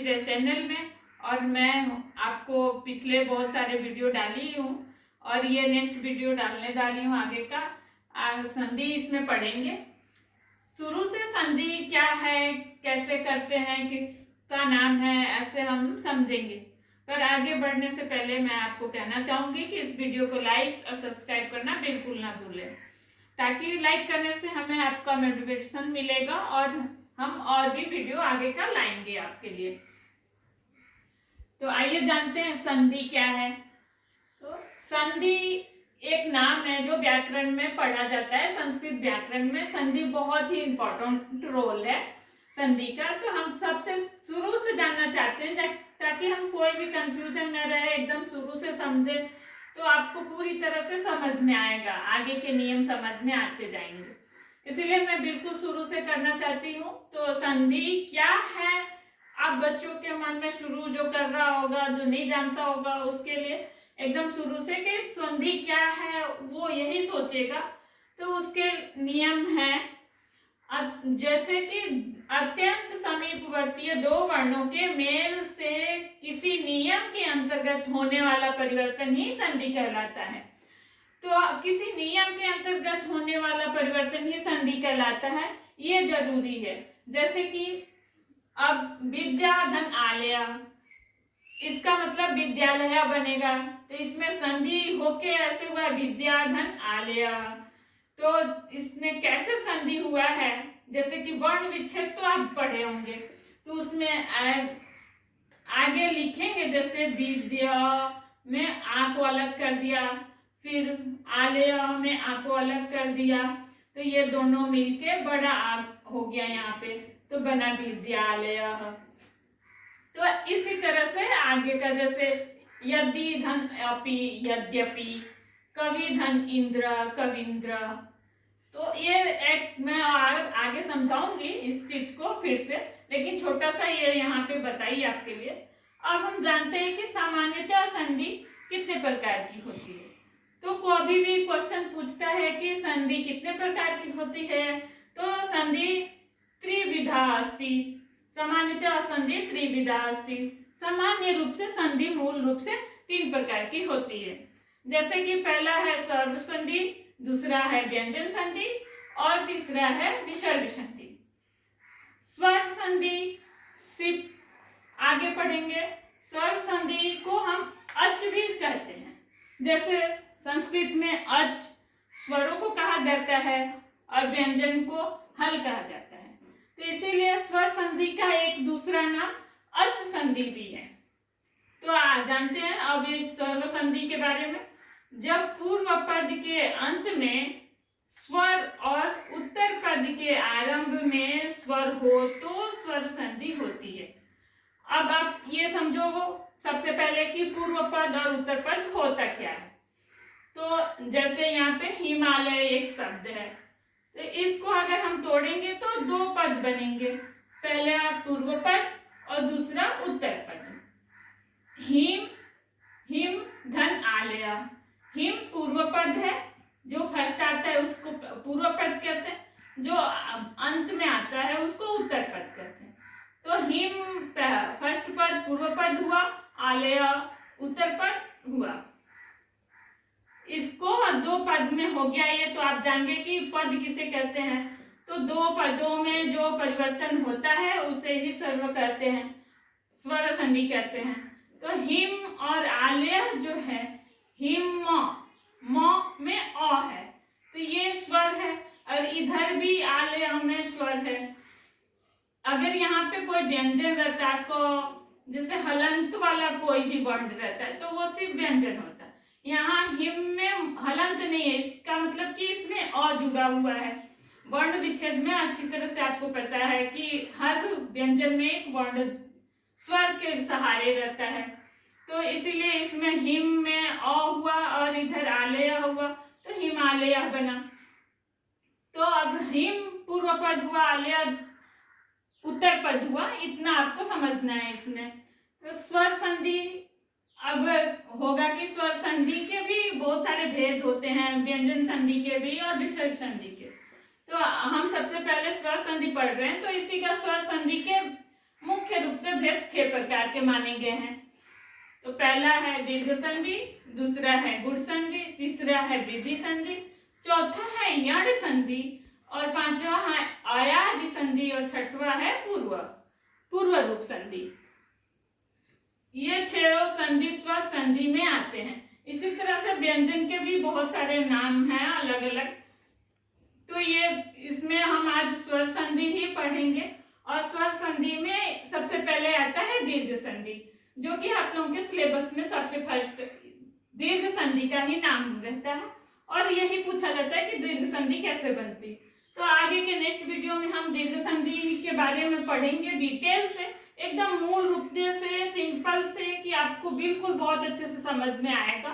जय चैनल में। और मैं आपको पिछले बहुत सारे वीडियो डाली हूँ और ये नेक्स्ट वीडियो डालने जा रही हूँ आगे का। संधि इसमें पढ़ेंगे। शुरू से संधि क्या है, कैसे करते हैं, किसका नाम है, ऐसे हम समझेंगे। पर आगे बढ़ने से पहले मैं आपको कहना चाहूंगी कि इस वीडियो को लाइक और सब्सक्राइब करना बिल्कुल ना भूलें, ताकि लाइक करने से हमें आपका मोटिवेशन मिलेगा और हम और भी वीडियो आगे का लाएंगे आपके लिए। तो आइए जानते हैं संधि क्या है। तो संधि एक नाम है जो व्याकरण में पढ़ा जाता है। संस्कृत व्याकरण में संधि बहुत ही इंपॉर्टेंट रोल है संधि का। तो हम सबसे शुरू से जानना चाहते हैं ताकि हम कोई भी कंफ्यूजन न रहे, एकदम शुरू से समझे तो आपको पूरी तरह से समझ में आएगा, आगे के नियम समझ में आते जाएंगे। इसीलिए मैं बिल्कुल शुरू से करना चाहती हूँ। तो संधि क्या है, आप बच्चों के मन में शुरू जो कर रहा होगा, जो नहीं जानता होगा, उसके लिए एकदम शुरू से कि संधि क्या है वो यही सोचेगा। तो उसके नियम है जैसे कि अत्यंत समीपवर्तीय दो वर्णों के मेल से किसी नियम के अंतर्गत होने वाला परिवर्तन ही संधि कहलाता है। तो किसी नियम के अंतर्गत होने वाला परिवर्तन ही संधि कहलाता है, ये जरूरी है। जैसे कि अब विद्याधन आलया, इसका मतलब विद्यालय बनेगा, तो इसमें संधि होके ऐसे हुआ विद्याधन आलया। तो इसमें कैसे संधि हुआ है, जैसे कि वर्ण विच्छेद तो आप पढ़े होंगे, तो उसमें आगे लिखेंगे जैसे विद्या में आ को अलग कर दिया, फिर आलया में आ को अलग कर दिया, तो ये दोनों मिलके बड़ा आ हो गया यहाँ पे, तो बना विद्यालय। तो इसी तरह से आगे का जैसे यदि धन अपि यद्यपि, कवि धन इंद्र कविंद्र। तो ये एक मैं आगे समझाऊंगी इस चीज को फिर से, लेकिन छोटा सा ये यहाँ पे बताइए आपके लिए। अब हम जानते हैं कि सामान्यतः संधि कितने प्रकार की होती है। तो कभी भी क्वेश्चन पूछता है कि संधि कितने प्रकार की होती है, तो संधि त्रिविधा अस्ति। सामान्यतः संधि त्रिविधा अस्ति। सामान्य रूप से संधि मूल रूप से 3 प्रकार की होती है। जैसे कि पहला है सर्व संधि, दूसरा है व्यंजन संधि और तीसरा है विसर्ग संधि। स्वर संधि सिर्फ आगे पढ़ेंगे। स्वर संधि को हम अच भी कहते हैं। जैसे संस्कृत में अच स्वरों को कहा जाता है और व्यंजन को हल कहा जाता है, तो इसीलिए स्वर संधि का एक दूसरा नाम अच संधि भी है। तो जानते हैं अब इस स्वर संधि के बारे में। जब पूर्व पद के अंत में स्वर और उत्तर पद के आरंभ में स्वर हो तो स्वर संधि होती है। अब आप ये समझो सबसे पहले कि पूर्व पद और उत्तर पद होता क्या है। तो जैसे यहाँ पे हिमालय एक शब्द है, तो इसको अगर हम तोड़ेंगे तो 2 पद बनेंगे, पहला पूर्व पद और दूसरा उत्तर पद। हिम हिम धन आलया, हिम पूर्व पद है, जो फर्स्ट आता है उसको पूर्व पद कहते हैं, जो अंत में आता है उसको उत्तर पद कहते हैं। तो हिम फर्स्ट पद पूर्व पद हुआ, आलया उत्तर पद हुआ। इसको 2 पद में हो गया ये, तो आप जानेंगे कि पद किसे कहते हैं। तो 2 पदों में जो परिवर्तन होता है उसे ही स्वर कहते हैं, स्वर संधि कहते हैं। तो हिम और आलय जो है, हिम म में अ है, तो ये स्वर है, और इधर भी आलय में स्वर है। अगर यहाँ पे कोई व्यंजन रहता है, को जैसे हलंत वाला कोई भी वर्ण रहता है तो वो सिर्फ व्यंजन होता है। यहाँ हिम में हलंत नहीं है, इसका मतलब कि इसमें अ जुड़ा हुआ है। वर्ण विच्छेद में अच्छी तरह से आपको पता है कि हर व्यंजन में एक वर्ण स्वर के सहारे रहता है, तो इसीलिए इसमें हिम में अ हुआ और इधर आलय हुआ, तो हिमालय बना। तो अब हिम पूर्व पद हुआ, आलय उत्तर पद हुआ, इतना आपको समझना है इसमें। तो स्वर संधि अब होगा कि स्वर संधि के भी बहुत सारे भेद होते हैं, व्यंजन संधि के भी और विसर्ग संधि के। तो हम सबसे पहले स्वर संधि पढ़ रहे हैं, तो इसी का स्वर संधि के मुख्य मुख्य रूप से भेद 6 प्रकार के माने गए हैं। तो पहला है दीर्घ संधि, दूसरा है गुण संधि, तीसरा है वृद्धि संधि, चौथा है यण संधि और पांचवा है आयादि संधि और छठवा है पूर्व रूप संधि। ये 6 संधि स्वर संधि में आते हैं। इसी तरह से व्यंजन के भी बहुत सारे नाम हैं अलग अलग। तो ये इसमें हम आज स्वर संधि ही पढ़ेंगे और स्वर संधि में सबसे पहले आता है दीर्घ संधि, जो कि आप लोगों के सिलेबस में सबसे फर्स्ट दीर्घ संधि का ही नाम रहता है और यही पूछा जाता है कि दीर्घ संधि कैसे बनती। तो आगे के नेक्स्ट वीडियो में हम दीर्घ संधि के बारे में पढ़ेंगे डिटेल से, एकदम मूल रूप से सिंपल से, कि आपको बिल्कुल बहुत अच्छे से समझ में आएगा।